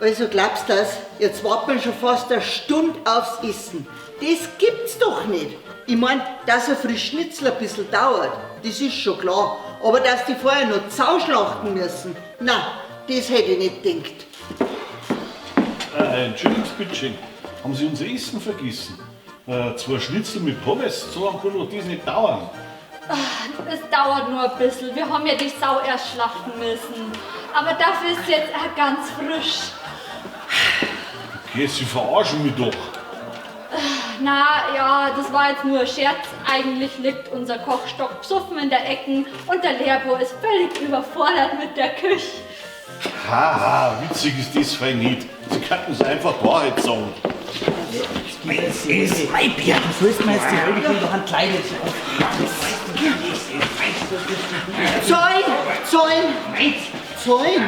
Also glaubst du das? Jetzt warten wir schon fast eine Stunde aufs Essen. Das gibt's doch nicht. Ich mein, dass ein Frischschnitzel ein bisschen dauert, das ist schon klar. Aber dass die vorher noch Zauschlachten müssen, na, das hätte ich nicht gedacht. Entschuldigung, bitte. Haben Sie unser Essen vergessen? 2 Schnitzel mit Pommes, so lange kann doch das nicht dauern. Es dauert nur ein bisschen. Wir haben ja die Sau erst schlachten müssen. Aber dafür ist jetzt ganz frisch. Okay, Sie verarschen mich doch. Na ja, das war jetzt nur ein Scherz. Eigentlich liegt unser Kochstock psuffen in der Ecke und der Lehrbo ist völlig überfordert mit der Küche. Haha, witzig ist das fein nicht. Sie könnten es einfach die Wahrheit sagen. Das ist mein Bier. Du sollst mir jetzt die halbe Kilo Hand kleine auf. Zäun!